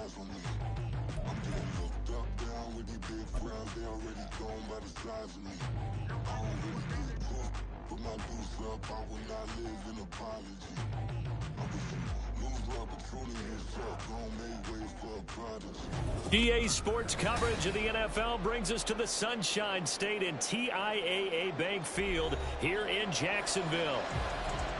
eyes on me. I'm getting looked up, down with these big frowns. They already gone by the size of me. I don't really give a fuck. Put my deuce up, I will not live in apology. I wish you lose my opportunity up. Don't make way for a prodigy. EA Sports coverage of the NFL brings us to the Sunshine State and TIAA Bank Field here in Jacksonville.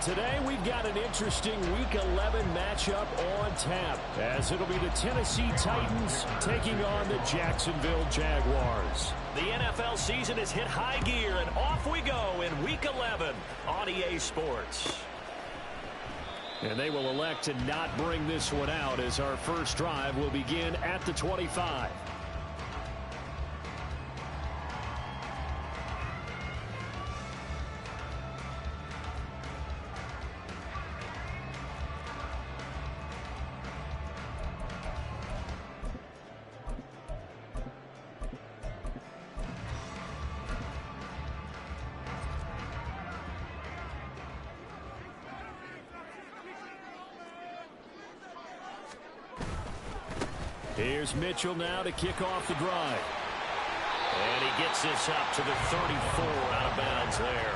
Today we've got an interesting Week 11 matchup on tap, as it'll be the Tennessee Titans taking on the Jacksonville Jaguars. The NFL season has hit high gear, and off we go in Week 11 on EA Sports. And they will elect to not bring this one out, as our first drive will begin at the 25. Here's Mitchell now to kick off the drive. And he gets this up to the 34, out of bounds there.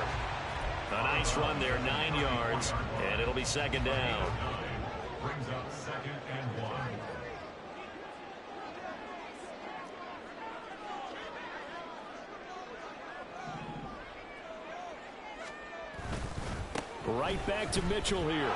A nice run there, 9 yards, and it'll be second down. Brings up 2nd and 1. Right back to Mitchell here.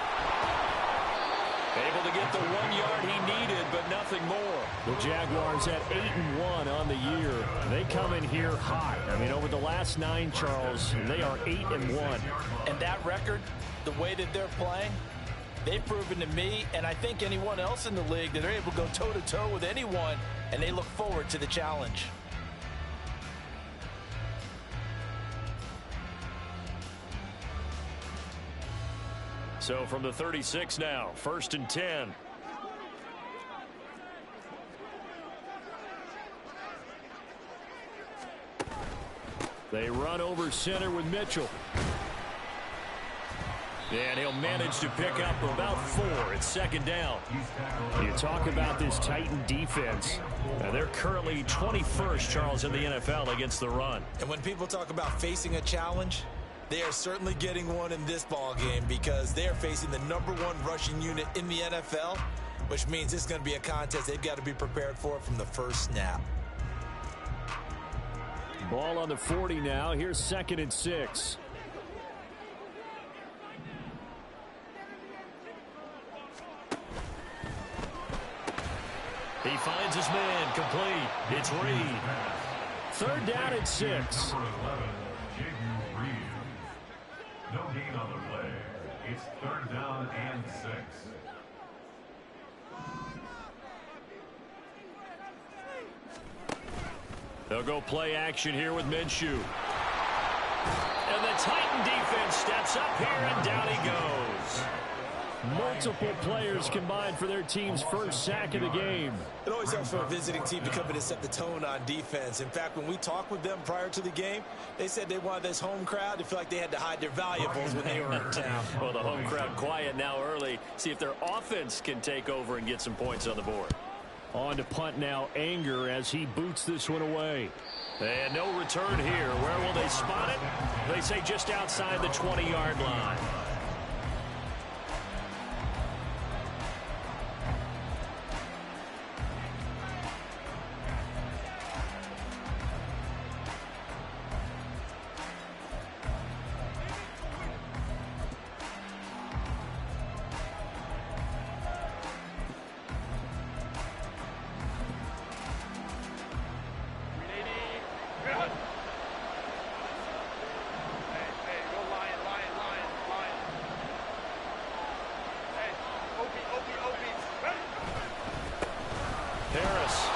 Able to get the 1 yard he needed, but nothing more. The Jaguars at 8-1 on the year. They come in here hot. I mean, over the last 9, Charles, they are 8-1. And that record, the way that they're playing, they've proven to me, and I think anyone else in the league, that they're able to go toe-to-toe with anyone, and they look forward to the challenge. So from the 36 now, 1st and 10. They run over center with Mitchell. And he'll manage to pick up about 4. It's second down. You talk about this Titan defense. They're currently 21st, Charles, in the NFL against the run. And when people talk about facing a challenge, they are certainly getting one in this ball game, because they are facing the #1 rushing unit in the NFL, which means it's going to be a contest they've got to be prepared for from the first snap. Ball on the 40 now. Here's 2nd and 6. He finds his man, complete. It's Reed. 3rd down and 6. No gain on the play. It's 3rd down and 6. They'll go play action here with Minshew. And the Titan defense steps up here, and down he goes. Multiple players combined for their team's first sack of the game. It always helps for a visiting team to come in and set the tone on defense. In fact, when we talked with them prior to the game, they said they wanted this home crowd to feel like they had to hide their valuables when they were in town. Well, the home crowd quiet now early. See if their offense can take over and get some points on the board. On to punt now, Anger, as he boots this one away. And no return here. Where will they spot it? They say just outside the 20-yard line.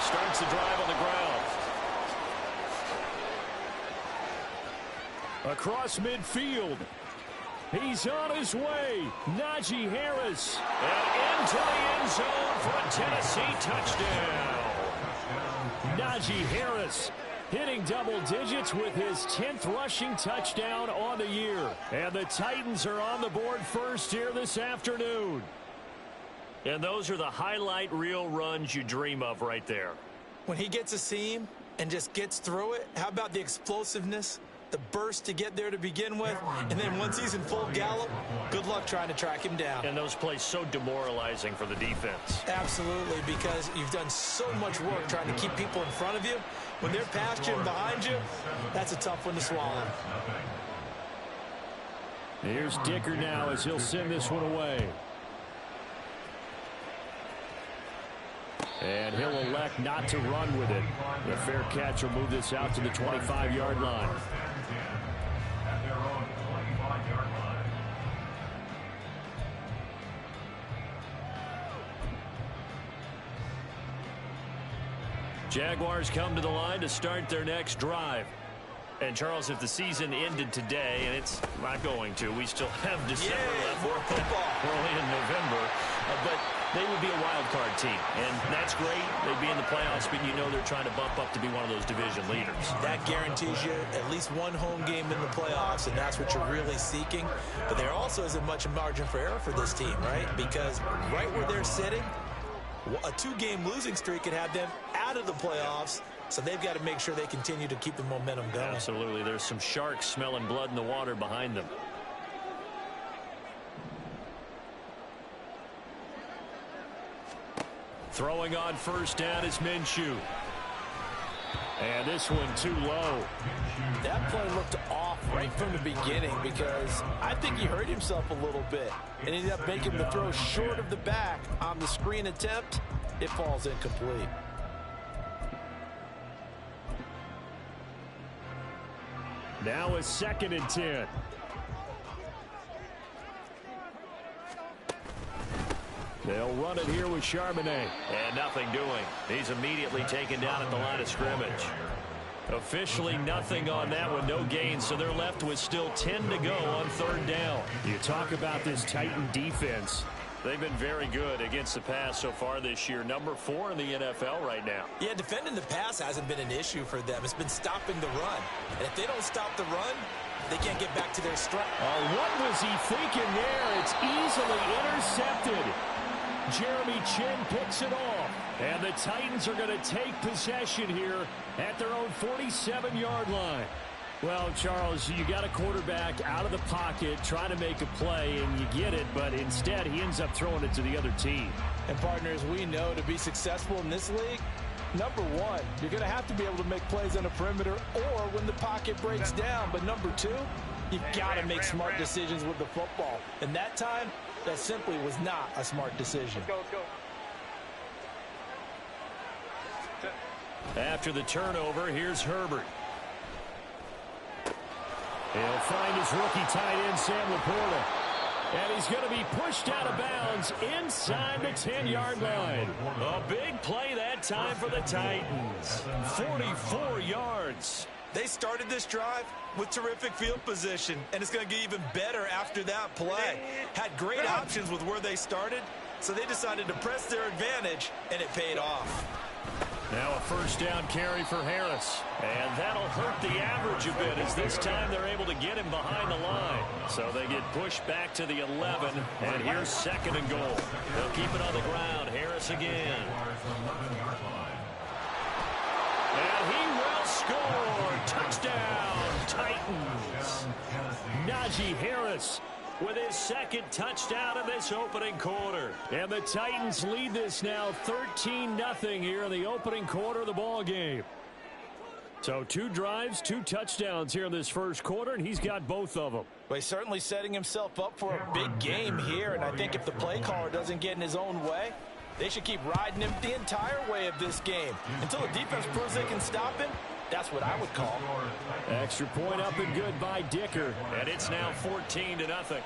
Starts the drive on the ground. Across midfield. He's on his way. Najee Harris. And into the end zone for a Tennessee touchdown. Najee Harris hitting double digits with his 10th rushing touchdown on the year. And the Titans are on the board first here this afternoon. And those are the highlight reel runs you dream of right there. When he gets a seam and just gets through it, how about the explosiveness, the burst to get there to begin with, and then once he's in full gallop, good luck trying to track him down. And those plays so demoralizing for the defense. Absolutely, because you've done so much work trying to keep people in front of you. When they're past you and behind you, that's a tough one to swallow. Here's Dicker now as he'll send this one away. And he'll elect not to run with it. The fair catch will move this out to the 25-yard line. At their own 25-yard line. Jaguars come to the line to start their next drive. And, Charles, if the season ended today, and it's not going to, we still have December left. More football. Early in November. But they would be a wild card team. And that's great. They'd be in the playoffs, but you know they're trying to bump up to be one of those division leaders. That guarantees you at least one home game in the playoffs, and that's what you're really seeking. But there also isn't much margin for error for this team, right? Because right where they're sitting, a two-game losing streak could have them out of the playoffs. So they've got to make sure they continue to keep the momentum going. Absolutely. There's some sharks smelling blood in the water behind them. Throwing on first down is Minshew. And this one too low. That play looked off right from the beginning because I think he hurt himself a little bit and ended up making the throw short of the back on the screen attempt. It falls incomplete. Now a 2nd and 10. They'll run it here with Charbonnet. And nothing doing. He's immediately taken down at the line of scrimmage. Officially nothing on that one. No gain. So they're left with still 10 to go on 3rd down. You talk about this Titan defense. They've been very good against the pass so far this year. Number 4 in the NFL right now. Yeah, defending the pass hasn't been an issue for them. It's been stopping the run. And if they don't stop the run, they can't get back to their strength. Oh, what was he thinking there? It's easily intercepted. Jeremy Chinn picks it off. And the Titans are going to take possession here at their own 47-yard line. Well, Charles, you got a quarterback out of the pocket trying to make a play, and you get it, but instead he ends up throwing it to the other team. And, partners, we know to be successful in this league, number one, you're going to have to be able to make plays on the perimeter or when the pocket breaks down. But number two, you've got to make smart decisions with the football. And that time, that simply was not a smart decision. After the turnover, here's Herbert. He'll find his rookie tight end, Sam Laporta. And he's going to be pushed out of bounds inside the 10-yard line. A big play that time for the Titans. 44 yards. They started this drive with terrific field position, and it's going to get even better after that play. Had great options with where they started, so they decided to press their advantage, and it paid off. Now a 1st down carry for Harris. And that'll hurt the average a bit as this time they're able to get him behind the line. So they get pushed back to the 11. And here's 2nd and goal. They'll keep it on the ground. Harris again. And he will score. Touchdown, Titans. Najee Harris with his 2nd touchdown in this opening quarter. And the Titans lead this now 13-0 here in the opening quarter of the ball game. So 2 drives, 2 touchdowns here in this first quarter, and he's got both of them. But he's certainly setting himself up for a big game here, and I think if the play caller doesn't get in his own way, they should keep riding him the entire way of this game. Until the defense proves they can stop him, that's what I would call. Extra point up and good by Dicker. And it's now 14-0.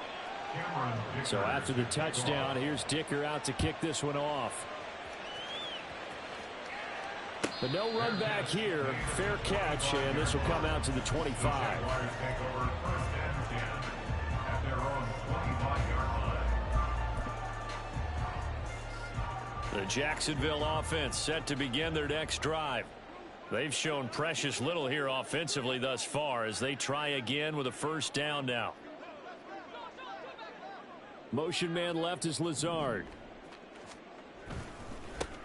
So after the touchdown, here's Dicker out to kick this one off. But no run back here. Fair catch, and this will come out to the 25. The Jacksonville offense set to begin their next drive. They've shown precious little here offensively thus far as they try again with a 1st down now. Motion man left is Lazard.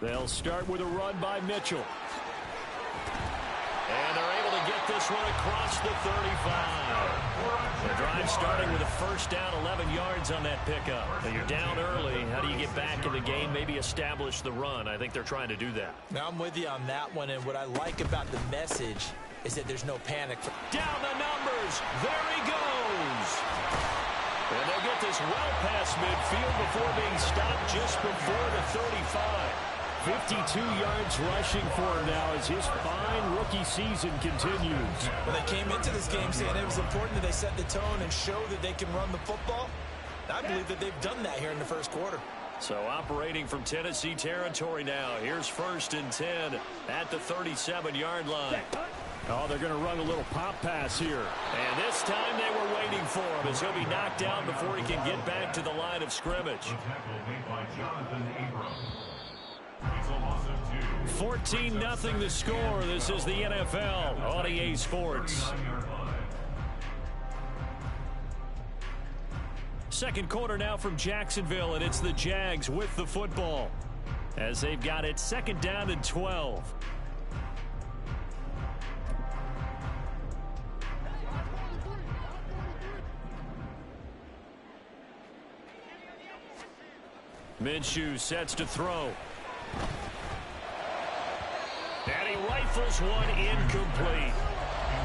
They'll start with a run by Mitchell. And they're able to get this one across the 35. The drive starting with a first down, 11 yards on that pickup. Now you're down early. How do you get back in the game, maybe establish the run? I think they're trying to do that. Now I'm with you on that one, and what I like about the message is that there's no panic. Down the numbers. There he goes. And they'll get this well past midfield before being stopped just before the 35. 52 yards rushing for him now as his fine rookie season continues. Well, they came into this game saying it was important that they set the tone and show that they can run the football. I believe that they've done that here in the first quarter. So operating from Tennessee territory now. Here's 1st and 10 at the 37-yard line. Oh, they're going to run a little pop pass here. And this time they were waiting for him as he'll be knocked down before he can get back to the line of scrimmage. 14-0 the score. This is the NFL on EA Sports. Second quarter now from Jacksonville, and it's the Jags with the football as they've got it 2nd down and 12. Minshew sets to throw. And he rifles one incomplete.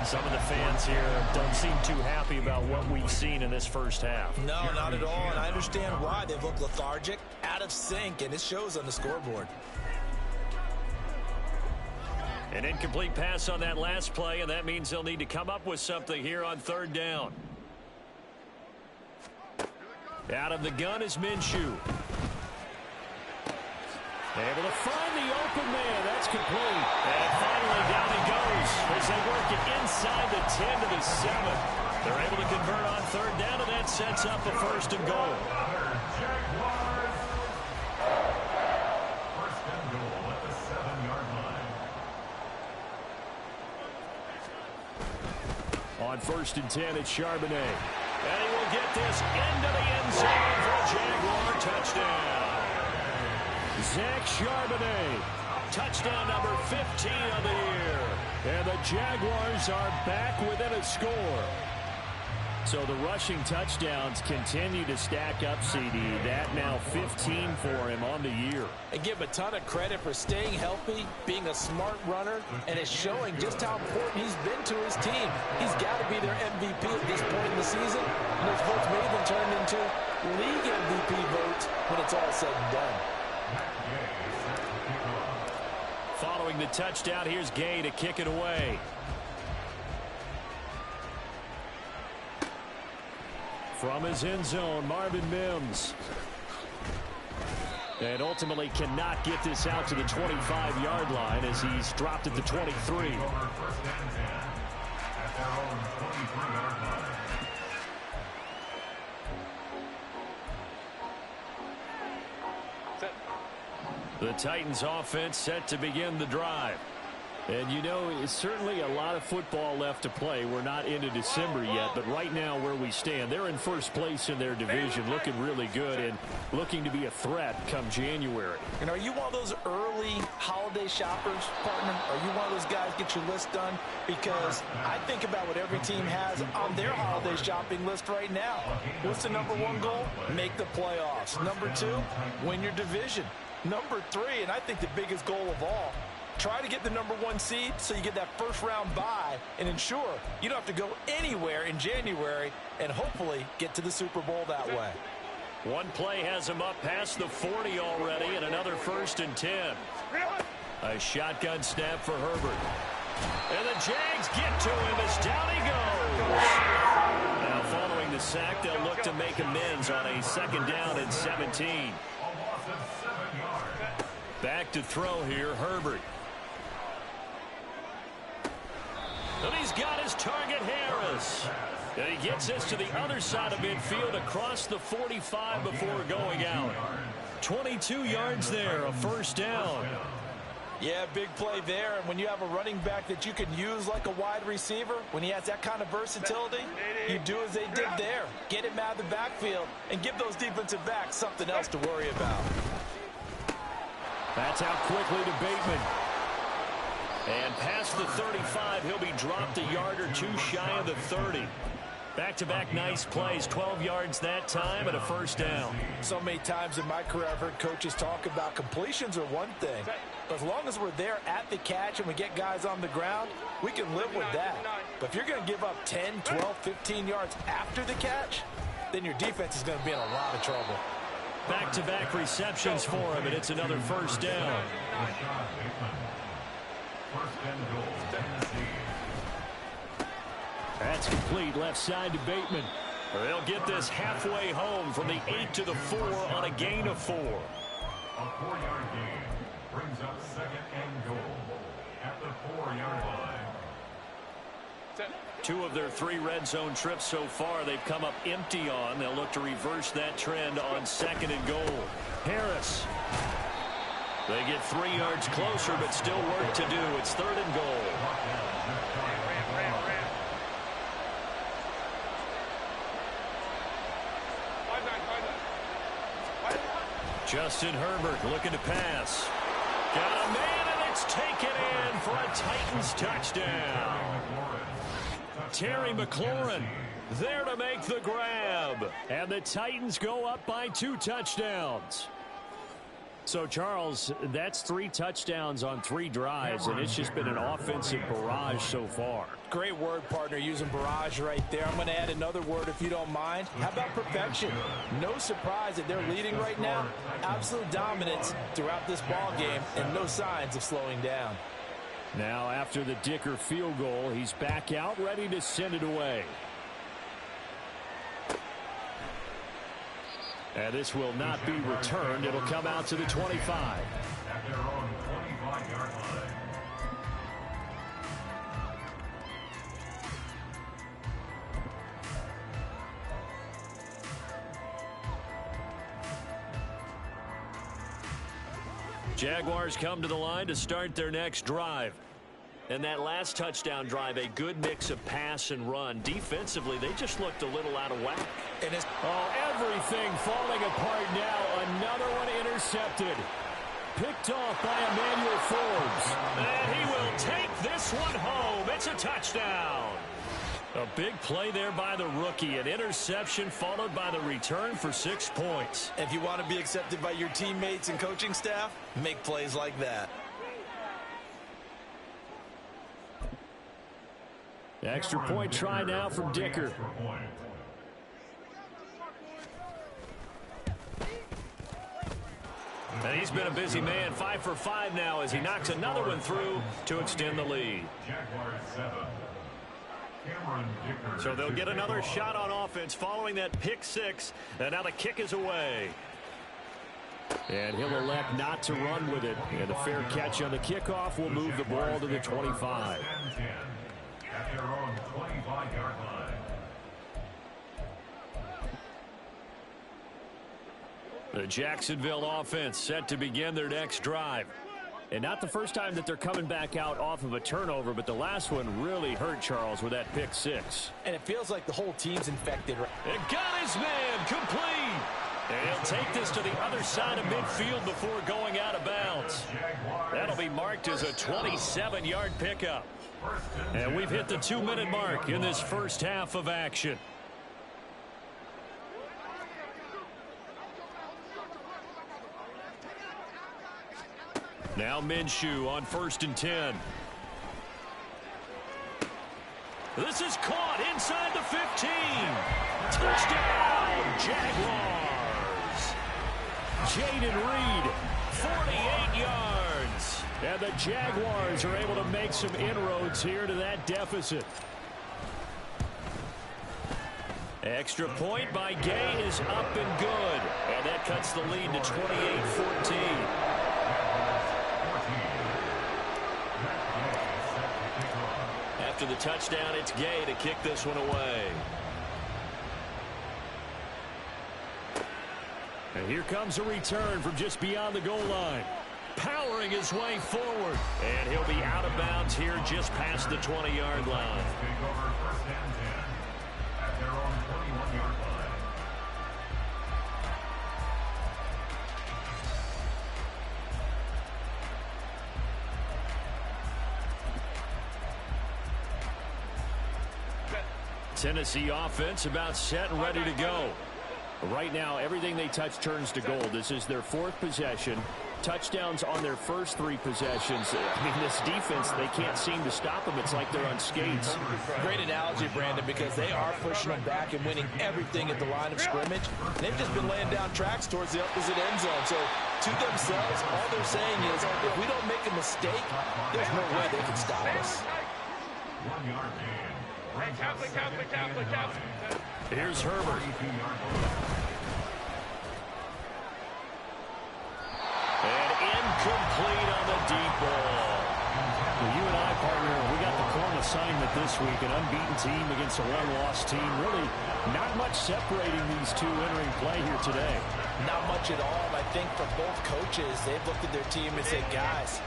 Some of the fans here don't seem too happy about what we've seen in this first half. No, not at all, and I understand why. They've looked lethargic, out of sync, and it shows on the scoreboard. An incomplete pass on that last play, and that means they'll need to come up with something here on 3rd down. Out of the gun is Minshew. Able to find the open man. That's complete. And finally down he goes as they work it inside the 10 to the 7. They're able to convert on 3rd down, and that sets up a 1st and goal. First and goal at the 7-yard line. On 1st and 10, it's Charbonnet. And he will get this into the end zone for a Jaguar touchdown. Zach Charbonnet, touchdown number 15 of the year. And the Jaguars are back within a score. So the rushing touchdowns continue to stack up, CD. That now 15 for him on the year. And give him a ton of credit for staying healthy, being a smart runner, and it's showing just how important he's been to his team. He's got to be their MVP at this point in the season, and those votes may even turn into league MVP votes when it's all said and done. Following the touchdown, here's Gay to kick it away. From his end zone, Marvin Mims. And ultimately cannot get this out to the 25-yard line as he's dropped at the 23. The Titans offense set to begin the drive. And you know, it's certainly a lot of football left to play. We're not into December yet, but right now where we stand, they're in first place in their division, looking really good and looking to be a threat come January. And are you one of those early holiday shoppers, partner? Are you one of those guys get your list done? Because I think about what every team has on their holiday shopping list right now. What's the #1 goal? Make the playoffs. #2, win your division. #3, and I think the biggest goal of all, try to get the #1 seed so you get that first-round bye and ensure you don't have to go anywhere in January and hopefully get to the Super Bowl that way. One play has him up past the 40 already, and another 1st and 10. A shotgun snap for Herbert. And the Jags get to him as down he goes. Now following the sack, they'll look to make amends on a 2nd down and 17. Back to throw here, Herbert. And he's got his target, Harris. And he gets this to the other side of midfield across the 45 before going out. 22 yards there, a 1st down. Yeah, big play there. And when you have a running back that you can use like a wide receiver, when he has that kind of versatility, you do as they did there. Get him out of the backfield and give those defensive backs something else to worry about. That's out quickly to Bateman. And past the 35, he'll be dropped a yard or two shy of the 30. Back-to-back nice plays, 12 yards that time and a first down. So many times in my career I've heard coaches talk about completions are one thing. But as long as we're there at the catch and we get guys on the ground, we can live with that. But if you're going to give up 10, 12, 15 yards after the catch, then your defense is going to be in a lot of trouble. Back-to-back receptions for him, and it's another first down. First and goal, Tennessee. That's complete left side to Bateman. They'll get this halfway home from the 8 to the 4 on a gain of 4. A 4-yard gain brings up second and goal at the 4-yard line. 2 of their 3 red zone trips so far they've come up empty on. They'll look to reverse that trend on second and goal. Harris. They get 3 yards closer, but still work to do. It's third and goal. Justin Herbert looking to pass. Got a man, and it's taken in for a Titans touchdown. Terry McLaurin there to make the grab. And the Titans go up by 2 touchdowns. So, Charles, that's 3 touchdowns on 3 drives, and it's just been an offensive barrage so far. Great word, partner, using barrage right there. I'm going to add another word if you don't mind. How about perfection? No surprise that they're leading right now. Absolute dominance throughout this ball game and no signs of slowing down. Now, after the Dicker field goal, he's back out, ready to send it away. And this will not be returned. It'll come out to the 25. At their own 25-yard line. Jaguars come to the line to start their next drive. And that last touchdown drive, a good mix of pass and run. Defensively, they just looked a little out of whack. And it's everything falling apart now. Another one intercepted. Picked off by Emmanuel Forbes. And he will take this one home. It's a touchdown. A big play there by the rookie. An interception followed by the return for 6 points. If you want to be accepted by your teammates and coaching staff, make plays like that. Extra point try now from Dicker. And he's been a busy man, 5 for 5 now as he knocks another one through to extend the lead. Jaguars 7. Cameron Dicker. So they'll get another shot on offense following that pick 6. And now the kick is away. And he'll elect not to run with it. And the fair catch on the kickoff will move the ball to the 25. At their own 25-yard line. The Jacksonville offense set to begin their next drive. And not the first time that they're coming back out off of a turnover, but the last one really hurt Charles with that pick 6. And it feels like the whole team's infected. And got his man complete. And he'll take this to the other side of midfield before going out of bounds. That'll be marked as a 27-yard pickup. And we've hit the 2-minute mark in this first half of action. Now Minshew on 1st and 10. This is caught inside the 15. Touchdown, Jaguars. Jaden Reed, 48 yards. And the Jaguars are able to make some inroads here to that deficit. Extra point by Gay is up and good. And that cuts the lead to 28-14. After the touchdown, it's Gay to kick this one away. And here comes a return from just beyond the goal line. Powering his way forward. And he'll be out of bounds here just past the 20-yard line. Take over 1st and 10 at their own 21-yard line. Tennessee offense about set and ready to go. Right now, everything they touch turns to gold. This is their 4th possession. Touchdowns on their first 3 possessions. I mean, this defense, they can't seem to stop them. It's like they're on skates. Great analogy, Brandon, because they are pushing them back and winning everything at the line of scrimmage. They've just been laying down tracks towards the opposite end zone. So, to themselves, all they're saying is, if we don't make a mistake, there's no way they can stop us. 1 yard gain. Here's Herbert. And incomplete on the deep ball. Well, you and I, partner, we got the plum assignment this week. An unbeaten team against a one-loss team. Really not much separating these two entering play here today. Not much at all. I think for both coaches, they've looked at their team and said, guys,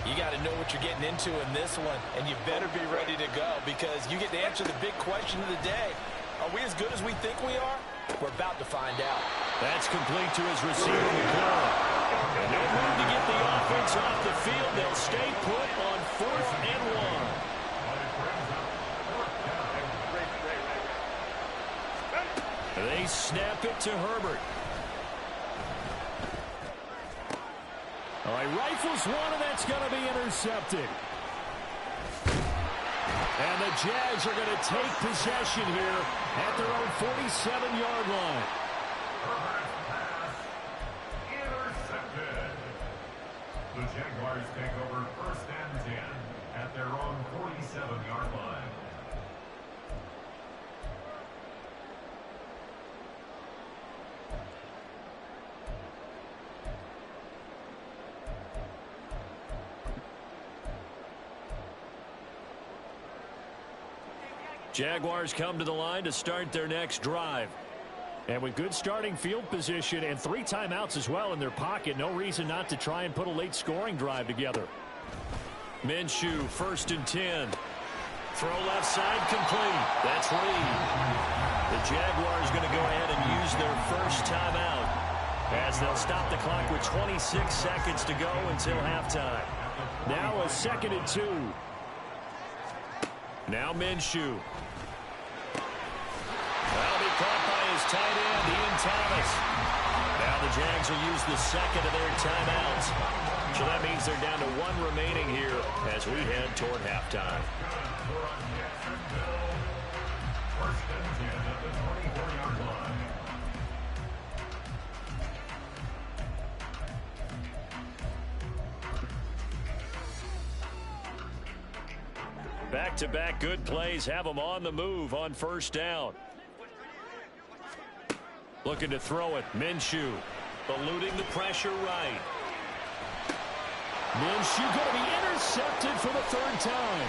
you got to know what you're getting into in this one, and you better be ready to go because you get to answer the big question of the day. Are we as good as we think we are? We're about to find out. That's complete to his receiver, McClellan. No move to get the offense off the field. They'll stay put on 4th and 1. They snap it to Herbert. All right, rifles one, and that's going to be intercepted. And the Jags are going to take possession here at their own 47-yard line. Intercepted. The Jaguars take over 1st and 10 at their own 47-yard line. Jaguars come to the line to start their next drive. And with good starting field position and 3 timeouts as well in their pocket, no reason not to try and put a late scoring drive together. Minshew, 1st and 10. Throw left side, complete. That's Reed. The Jaguars going to go ahead and use their first timeout as they'll stop the clock with 26 seconds to go until halftime. Now a 2nd and 2. Now Minshew. That'll be caught by his tight end, Ian Thomas. Now the Jags will use the 2nd of their timeouts. So that means they're down to 1 remaining here as we head toward halftime. 1st and 10 at the 24-yard line. Back-to-back good plays have them on the move on 1st down. Looking to throw it. Minshew eluding the pressure right. Minshew going to be intercepted for the 3rd time.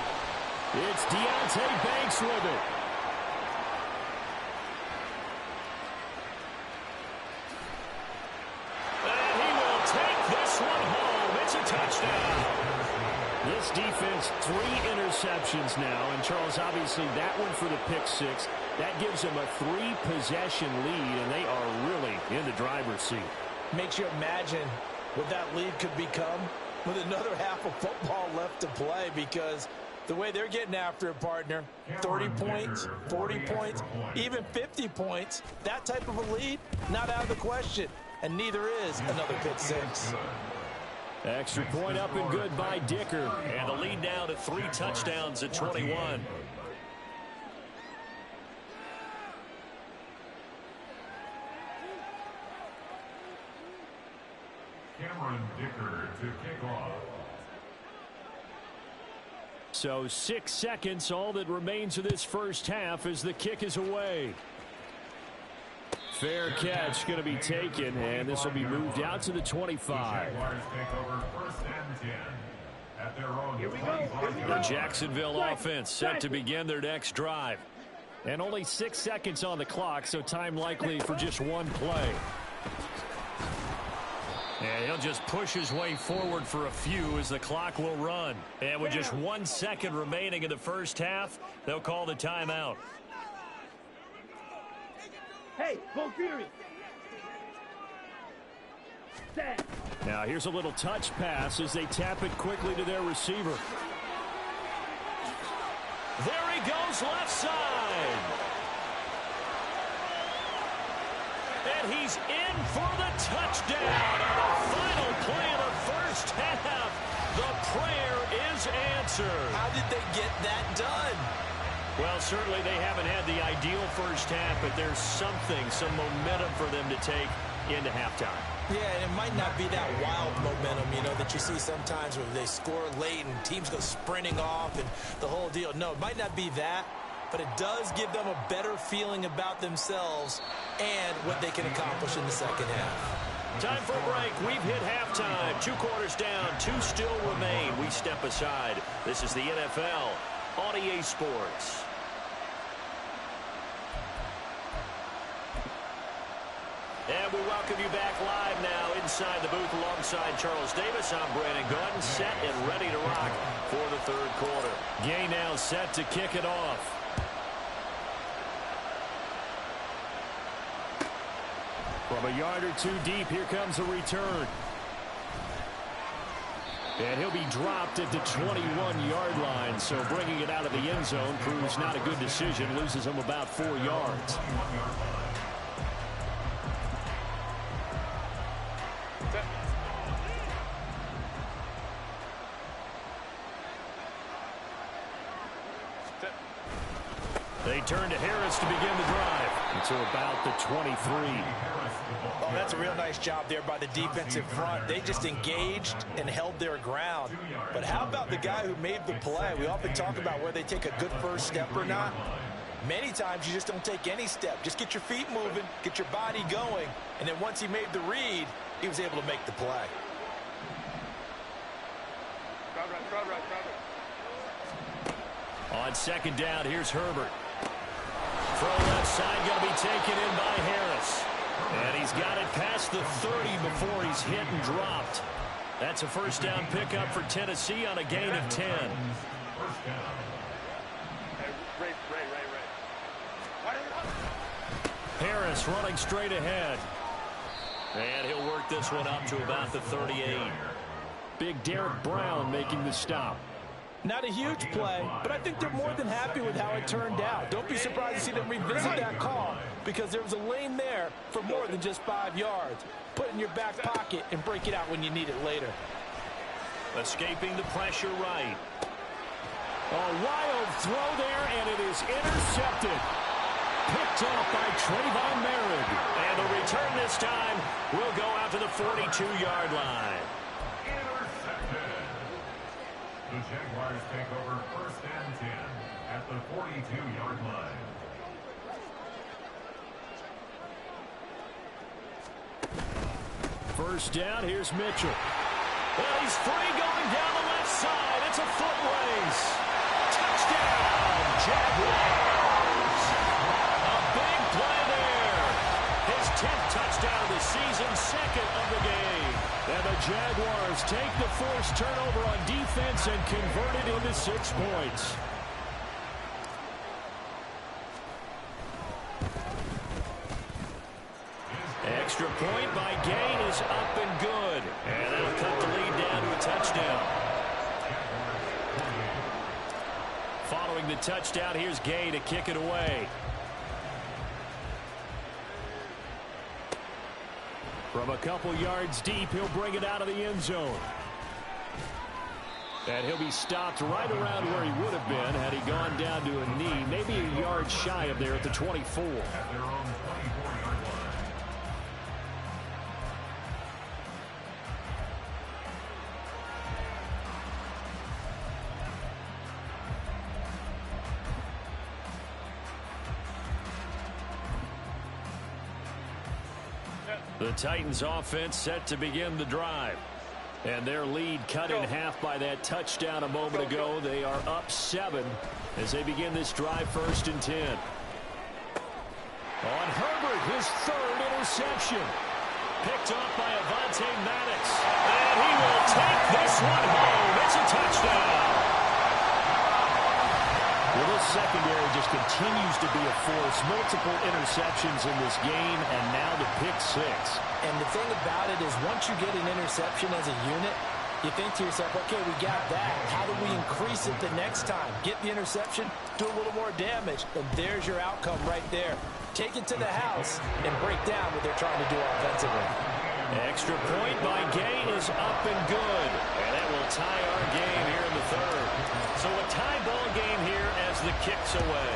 It's Deonte Banks with it. And he will take this one home. It's a touchdown. This defense, 3 interceptions now. And, Charles, obviously that one for the pick 6. That gives them a 3-possession lead, and they are really in the driver's seat. Makes you imagine what that lead could become with another half of football left to play because the way they're getting after it, partner, 30 points, 40 points, even 50 points, that type of a lead, not out of the question. And neither is another pick 6. Extra point up and good by Dicker. And the lead now to 3 touchdowns at 21. Cameron Dicker to kick off. So 6 seconds, all that remains of this first half as the kick is away. Fair catch going to be taken, and this will be moved out to the 25. Jaguars take over 1st and 10 at their own 25. The Jacksonville offense set to begin their next drive. And only 6 seconds on the clock, so time likely for just 1 play. And he'll just push his way forward for a few as the clock will run. And with just 1 second remaining in the first half, they'll call the timeout. Hey, go Fury! Now here's a little touch pass as they tap it quickly to their receiver. There he goes left side. And he's in for the touchdown. And the final play of the first half, the prayer is answered. How did they get that done? Well, certainly they haven't had the ideal first half, but there's some momentum for them to take into halftime. Yeah, and it might not be that wild momentum, that you see sometimes where they score late and teams go sprinting off and the whole deal. No, it might not be that, but it does give them a better feeling about themselves and what they can accomplish in the second half. Time for a break. We've hit halftime. 2 quarters down, 2 still remain. We step aside. This is the NFL on EA Sports. And we welcome you back live now inside the booth alongside Charles Davis. I'm Brandon Gaudin, set and ready to rock for the third quarter. Gay now set to kick it off. From a yard or 2 deep, here comes a return. And he'll be dropped at the 21-yard line, so bringing it out of the end zone proves not a good decision, loses him about 4 yards. They turn to Harris to begin the drive until about the 23. Oh, that's a real nice job there by the defensive front. They just engaged and held their ground. But how about the guy who made the play? We often talk about whether they take a good first step or not. Many times you just don't take any step. Just get your feet moving, get your body going, and then once he made the read, he was able to make the play. On second down, here's Herbert. Throw left side, going to be taken in by Harris. And he's got it past the 30 before he's hit and dropped. That's a first down pickup for Tennessee on a gain of 10. Harris running straight ahead. And he'll work this one up to about the 38. Big Derek Brown making the stop. Not a huge play, but I think they're more than happy with how it turned out. Don't be surprised to see them revisit that call because there was a lane there for more than just 5 yards. Put it in your back pocket and break it out when you need it later. Escaping the pressure right. A wild throw there, and it is intercepted. Picked off by Trayvon Merritt. And the return this time will go out to the 42-yard line. The Jaguars take over first and 10 at the 42-yard line. First down, here's Mitchell. Well, he's free going down the left side. It's a foot race. Touchdown, Jaguars. A big play there. His 10th touchdown of the season, second of the game. And the Jaguars take the forced turnover on defense and convert it into 6 points. Extra point by Gain is up and good. And that'll cut the lead down to a touchdown. Following the touchdown, here's Gay to kick it away. From a couple yards deep, he'll bring it out of the end zone. And he'll be stopped right around where he would have been had he gone down to a knee, maybe a yard shy of there at the 24. At their own 24-yard line. The Titans offense set to begin the drive. And their lead cut in half by that touchdown a moment ago. They are up 7 as they begin this drive, first and 10. On Herbert, his 3rd interception. Picked off by Avonte Maddox. And he will take this one home. It's a touchdown. Well, this secondary just continues to be a force. Multiple interceptions in this game, and now the pick 6. And the thing about it is once you get an interception as a unit, You think to yourself, okay, we got that. How do we increase it the next time? Get the interception, do a little more damage, and there's your outcome right there. Take it to the house and break down what they're trying to do offensively. Extra point by Gay is up and good. And that will tie our game here in the third. So a tie ball game here as the kick's away.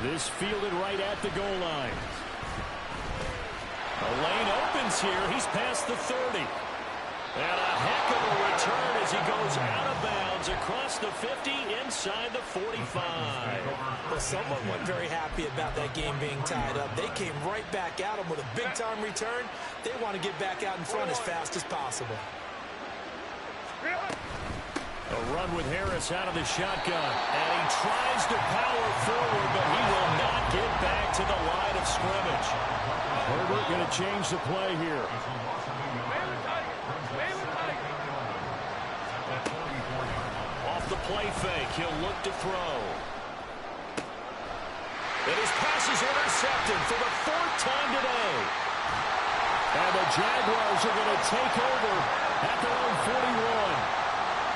This fielded right at the goal line. The lane opens here. He's past the 30. And a heck of a return as he goes out of bounds across the 50 inside the 45. Well, someone wasn't very happy about that game being tied up. They came right back at him with a big-time return. They want to get back out in front as fast as possible. A run with Harris out of the shotgun. And he tries to power forward, but he will not get back to the line of scrimmage. Herbert going to change the play here. Off the play fake, he'll look to throw. And his pass is intercepted for the 4th time today. And the Jaguars are going to take over at their own 41.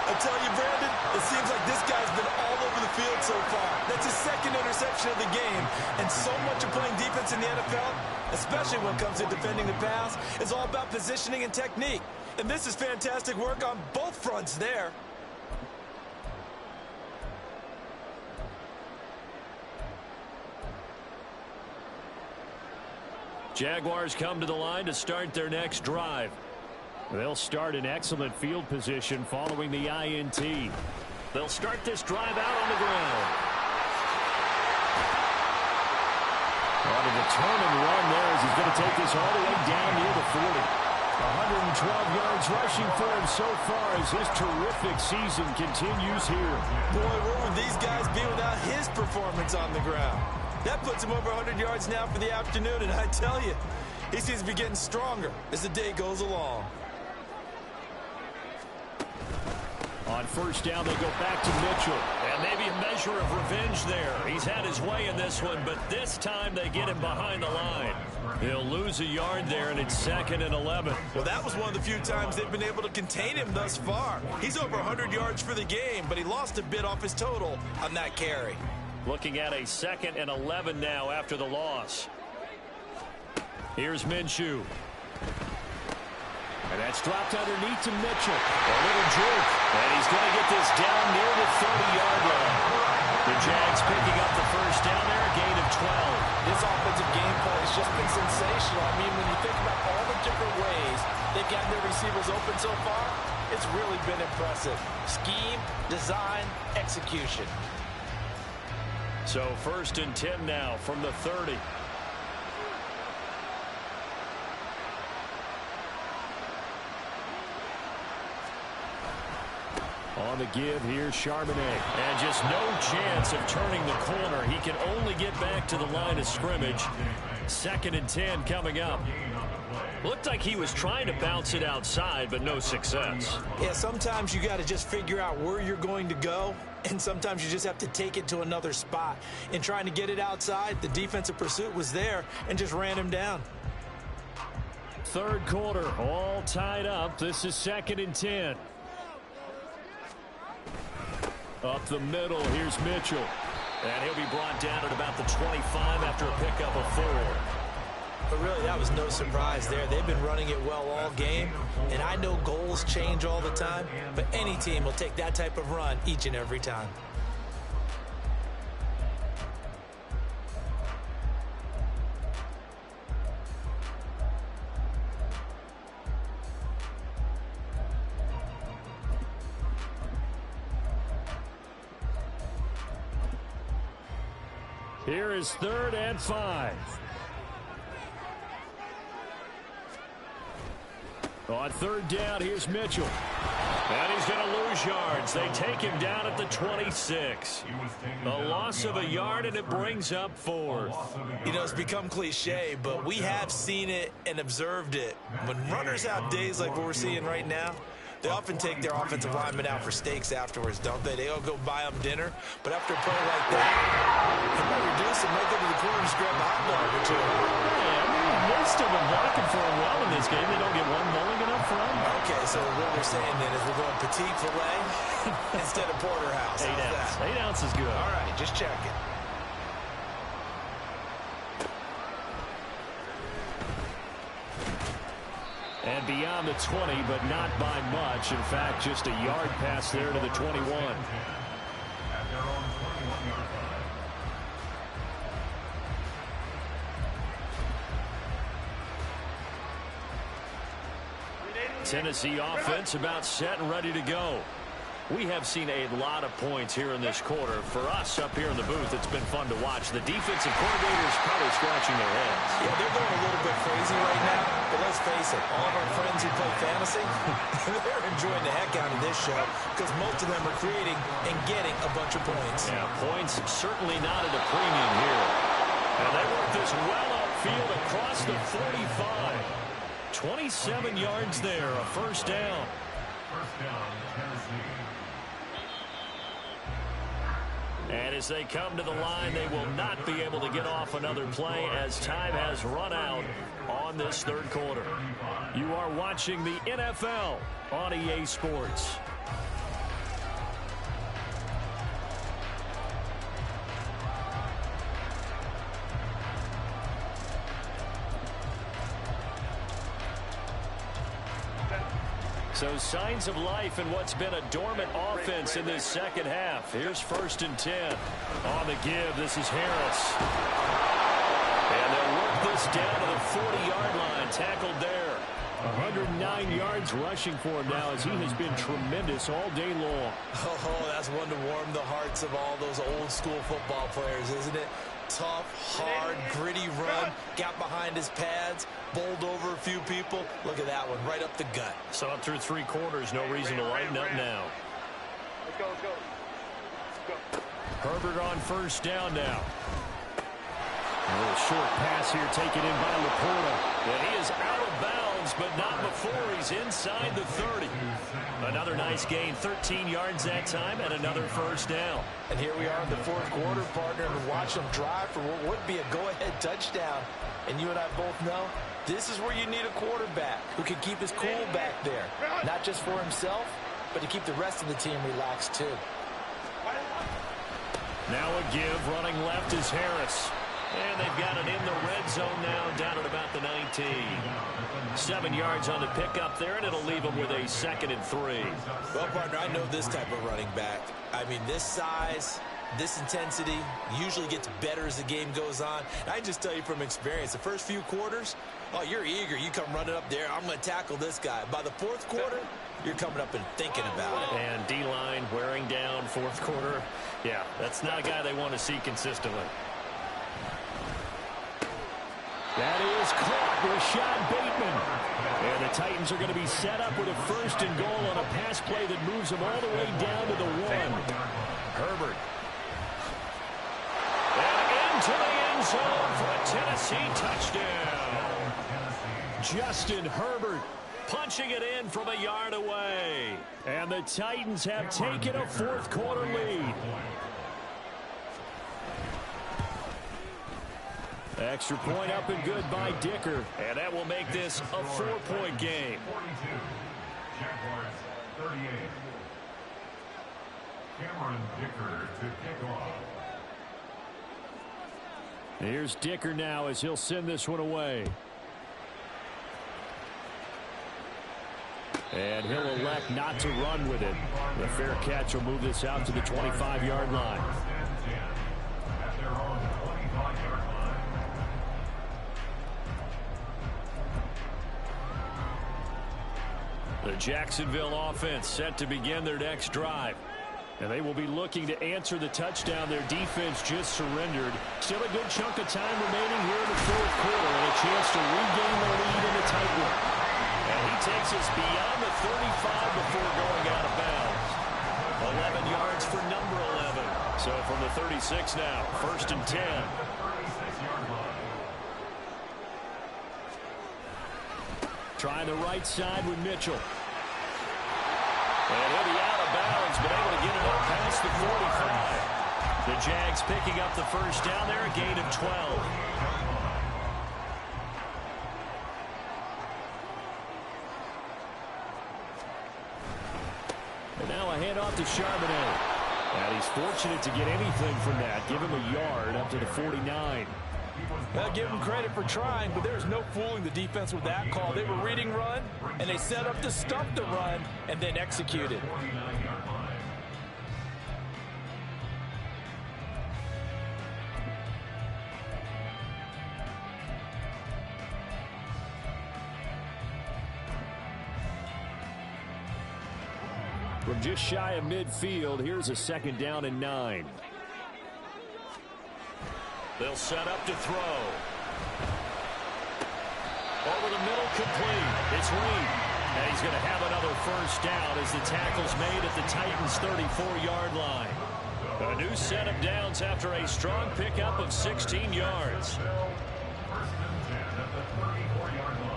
I tell you, Brandon, it seems like this guy's been all over the field so far. That's his 2nd interception of the game. And so much of playing defense in the NFL, especially when it comes to defending the pass, is all about positioning and technique. And this is fantastic work on both fronts there. Jaguars come to the line to start their next drive. They'll start in excellent field position following the INT. They'll start this drive out on the ground. On a determined run there as he's going to take this all the way down near the 40. 112 yards rushing for him so far as his terrific season continues here. Boy, where would these guys be without his performance on the ground? That puts him over 100 yards now for the afternoon, and I tell you, he seems to be getting stronger as the day goes along. On first down, they go back to Mitchell. And maybe a measure of revenge there. He's had his way in this one, but this time they get him behind the line. He'll lose a yard there, and it's 2nd and 11. Well, that was one of the few times they've been able to contain him thus far. He's over 100 yards for the game, but he lost a bit off his total on that carry. Looking at a 2nd and 11 now after the loss. Here's Minshew. And that's dropped underneath to Mitchell. A little jerk. And he's going to get this down near the 30-yard line. The Jags picking up the first down there, a gain of 12. This offensive game play has just been sensational. I mean, when you think about all the different ways they've gotten their receivers open so far, it's really been impressive. Scheme, design, execution. So 1st and 10 now from the 30. On the give, here's Charbonnet. And just no chance of turning the corner. He can only get back to the line of scrimmage. 2nd and 10 coming up. Looked like he was trying to bounce it outside, but no success. Yeah, sometimes you got to just figure out where you're going to go, and sometimes you just have to take it to another spot. In trying to get it outside, the defensive pursuit was there and just ran him down. 3rd quarter, all tied up. This is 2nd and 10. Up the middle, here's Mitchell. And he'll be brought down at about the 25 after a pickup of 4. But really, that was no surprise there. They've been running it well all game. And I know goals change all the time, but any team will take that type of run each and every time. Here is 3rd and 5. On 3rd down, here's Mitchell. And he's going to lose yards. They take him down at the 26. A loss of a yard, and it brings up 4th. You know, it's become cliche, but we have seen it and observed it. When runners have days like what we're seeing right now, they often take their offensive linemen out for steaks afterwards, don't they? They all go buy them dinner. But after a play like that, they might reduce and might go to the corner and grab a hot dog or two. I mean, still been blocking for him well in this game. They don't get one mulligan up front. Okay, so what we're saying then is we're going petite filet instead of porterhouse. 8 ounce. 8 ounce is good. All right, just checking. And beyond the 20, but not by much. In fact, just a yard pass there to the 21. At their own 21-yard line. Tennessee offense about set and ready to go. We have seen a lot of points here in this quarter. For us up here in the booth, it's been fun to watch. The defensive coordinators probably scratching their heads. Yeah, they're going a little bit crazy right now. But let's face it, all of our friends who play fantasy, they're enjoying the heck out of this show because most of them are creating and getting a bunch of points. Yeah, points certainly not at a premium here. And they work this well upfield across the 45. 27 yards there, a first down. First down, Tennessee. And as they come to the line, they will not be able to get off another play as time has run out on this third quarter. You are watching the NFL on EA Sports. So signs of life in what's been a dormant offense in this second half. Here's 1st and 10. On the give, this is Harris. And they'll work this down to the 40-yard line. Tackled there. 109 yards rushing for him now as he has been tremendous all day long. Oh, that's one to warm the hearts of all those old school football players, isn't it? Tough, hard, gritty run, got behind his pads, bowled over a few people. Look at that one, right up the gut. So up through 3 quarters, no reason to lighten up now. Let's go, let's go. Let's go. Herbert on first down now. A little short pass here taken in by Laporta. And he is out of bounds, but not before he's inside the 30. Another nice gain, 13 yards that time, and another first down. And here we are in the fourth quarter, partner, and watch them drive for what would be a go-ahead touchdown. And you and I both know this is where you need a quarterback who can keep his cool back there. Not just for himself, but to keep the rest of the team relaxed too. Now a give, running left is Harris. And they've got it in the red zone now, down at about the 19. 7 yards on the pickup there, and it'll leave them with a 2nd and 3. Well, partner, I know this type of running back. I mean, this size, this intensity usually gets better as the game goes on. And I just tell you from experience, the first few quarters, oh, you're eager. You come running up there, I'm going to tackle this guy. By the fourth quarter, you're coming up and thinking about it. And D-line wearing down fourth quarter. Yeah, that's not a guy they want to see consistently. That is caught, Rashad Bateman. And the Titans are going to be set up with a 1st and goal on a pass play that moves them all the way down to the 1. Herbert. And into the end zone for a Tennessee touchdown. Justin Herbert punching it in from a yard away. And the Titans have taken a fourth quarter lead. Extra point up and good by Dicker. And that will make this a 4-point game. 42. Jaguars 38. Cameron Dicker to kick off. Here's Dicker now as he'll send this one away. And he'll elect not to run with it. The fair catch will move this out to the 25-yard line. At their own 25-yard line. The Jacksonville offense set to begin their next drive. And they will be looking to answer the touchdown their defense just surrendered. Still a good chunk of time remaining here in the fourth quarter and a chance to regain the lead in the tight one. And he takes us beyond the 35 before going out of bounds. 11 yards for number 11. So from the 36 now, 1st and 10. Trying the right side with Mitchell. And he'll be out of bounds, but able to get it up past the 45. The Jags picking up the first down there, a gain of 12. Now a handoff to Charbonnet. And he's fortunate to get anything from that. Give him a yard up to the 49. I'll give him credit for trying, but there's no fooling the defense with that call. They were reading run, and they set up to stop the run and then executed. From just shy of midfield, here's a 2nd down and 9. They'll set up to throw. Over the middle, complete. It's Reed. And he's going to have another 1st down as the tackle's made at the Titans' 34-yard line. A new set of downs after a strong pickup of 16 yards. 1st and 10 at the 34-yard line.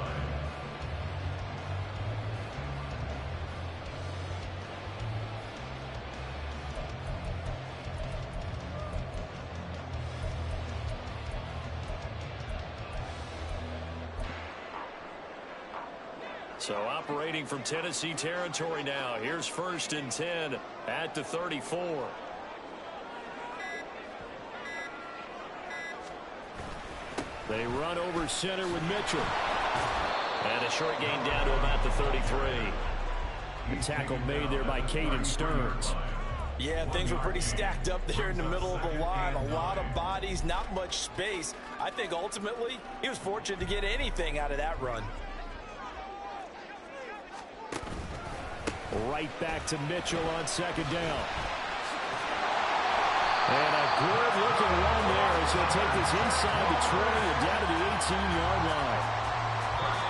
So operating from Tennessee territory now. Here's 1st and 10 at the 34. They run over center with Mitchell. And a short gain down to about the 33. The tackle made there by Caden Stearns. Yeah, things were pretty stacked up there in the middle of the line. A lot of bodies, not much space. I think ultimately he was fortunate to get anything out of that run. Right back to Mitchell on 2nd down. And a good-looking run there as he'll take this inside the 20 and down to the 18-yard line.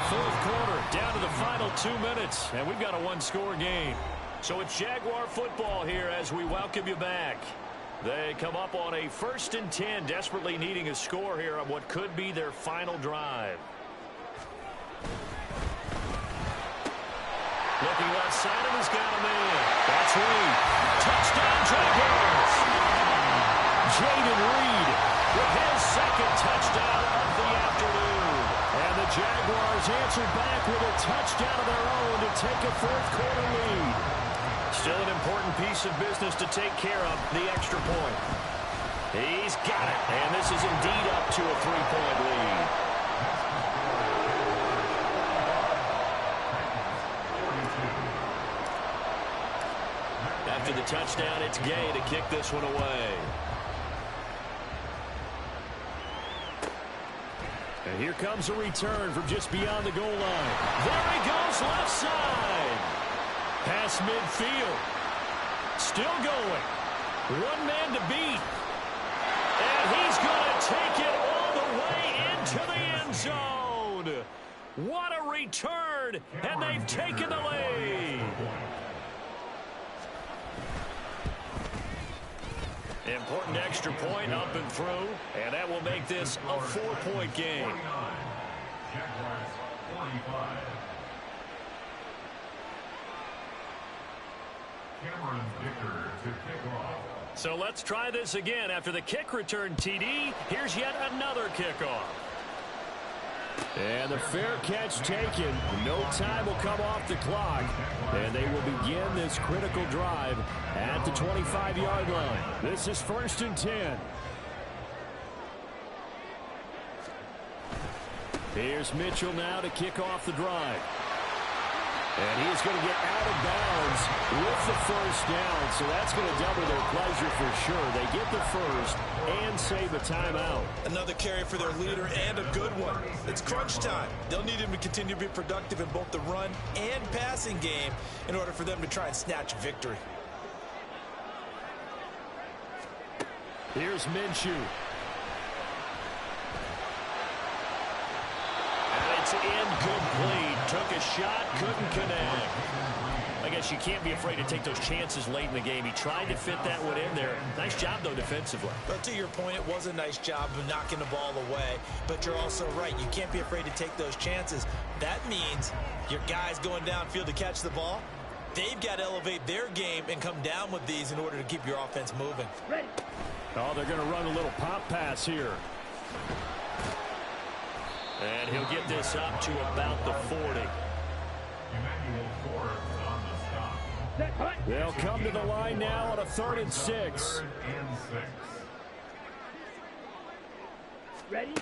4th quarter, down to the final 2 minutes, and we've got a 1-score game. So it's Jaguar football here as we welcome you back. They come up on a 1st and 10, desperately needing a score here on what could be their final drive. Looking left side, and he's got him in. That's Reed. Touchdown, Jaguars. Jaden Reed with his 2nd touchdown of the afternoon. And the Jaguars answer back with a touchdown of their own to take a 4th quarter lead. Still an important piece of business to take care of, the extra point. He's got it, and this is indeed up to a 3-point lead. After the touchdown, it's Gay to kick this one away. And here comes a return from just beyond the goal line. There he goes, left side. Past midfield. Still going. 1 man to beat. And he's going to take it all the way into the end zone. What a return, and they've taken the lead. Important extra point up and through, and that will make this a 4-point game. 49. Jaguars 45. Cameron Dicker to kick off. So let's try this again. After the kick return TD, here's yet another kickoff. And the fair catch taken. No time will come off the clock. And they will begin this critical drive at the 25-yard line. This is 1st and 10. Here's Mitchell now to kick off the drive. And he's going to get out of bounds with the 1st down. So that's going to double their pleasure for sure. They get the 1st and save a timeout. Another carry for their leader and a good one. It's crunch time. They'll need him to continue to be productive in both the run and passing game in order for them to try and snatch victory. Here's Minshew. It's incomplete. Took a shot, couldn't connect. I guess you can't be afraid to take those chances late in the game. He tried to fit that one in there. Nice job, though, defensively. But to your point, it was a nice job of knocking the ball away. But you're also right. You can't be afraid to take those chances. That means your guys going downfield to catch the ball, they've got to elevate their game and come down with these in order to keep your offense moving. Ready. Oh, they're going to run a little pop pass here. And he'll get this up to about the 40. Emmanuel Forbes on the stop. They'll come to the line now on a 3rd and 6. Ready?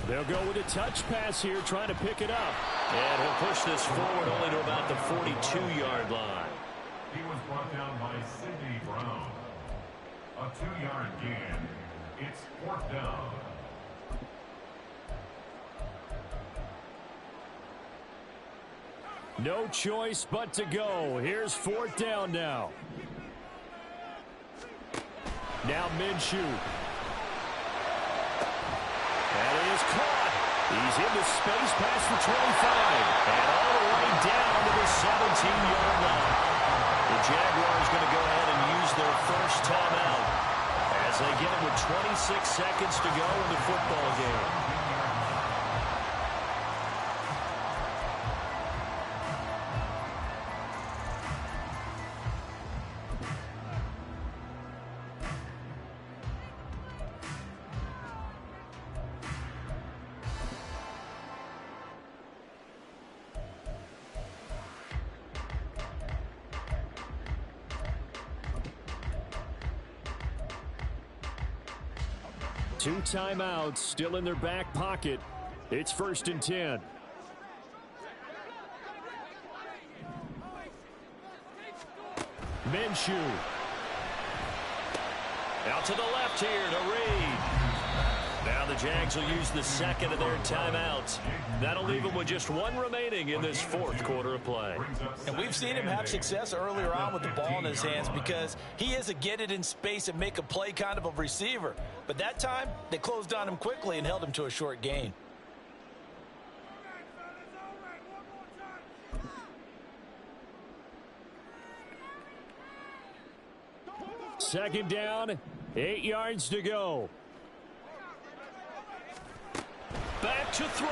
They'll go with a touch pass here, trying to pick it up. And he'll push this forward only to about the 42-yard line. He was brought down by Sidney Brown. A 2-yard gain. It's 4th down. No choice but to go. Here's 4th down now. Now Minshew. That is caught. He's into space, pass for 25. And all the way down to the 17-yard line. The Jaguars going to go ahead and use their first timeout as they get it with 26 seconds to go in the football game. Two timeouts still in their back pocket. It's 1st and 10. Minshew. Out to the left here to Reed. Now the Jags will use the second of their timeouts. That'll leave them with just one remaining in this 4th quarter of play. And we've seen him have success earlier on with the ball in his hands because he is a get it in space and make a play kind of a receiver. But that time, they closed on him quickly and held him to a short gain. Second down, 8 yards to go. Back to throw.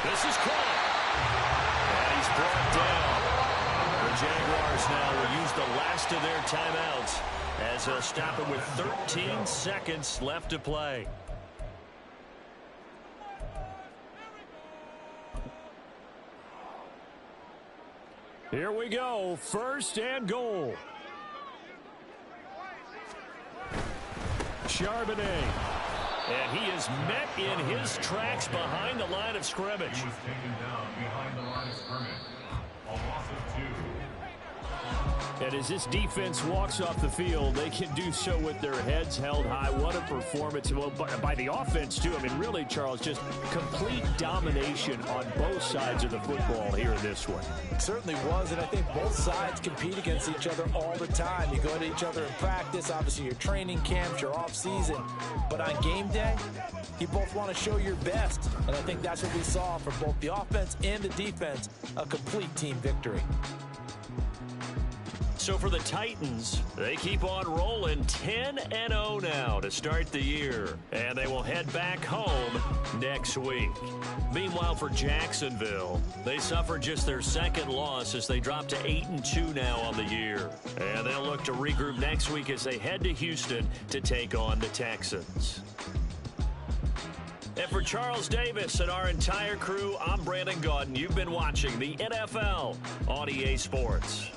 This is caught. And he's brought down. The Jaguars now will use the last of their timeouts as they'll stop it with 13 seconds left to play. Here we go. 1st and goal. Charbonnet. And he is met in his tracks behind the line of scrimmage. He was taken down behind the line of scrimmage. A loss of 2. And as this defense walks off the field, they can do so with their heads held high. What a performance. Well, by the offense, too. I mean, really, Charles, just complete domination on both sides of the football here in this one. It certainly was, and I think both sides compete against each other all the time. You go to each other in practice, obviously your training camps, your off-season. But on game day, you both want to show your best. And I think that's what we saw from both the offense and the defense, a complete team victory. So for the Titans, they keep on rolling 10-0 now to start the year. And they will head back home next week. Meanwhile, for Jacksonville, they suffered just their second loss as they drop to 8-2 now on the year. And they'll look to regroup next week as they head to Houston to take on the Texans. And for Charles Davis and our entire crew, I'm Brandon Gaudin. You've been watching the NFL on EA Sports.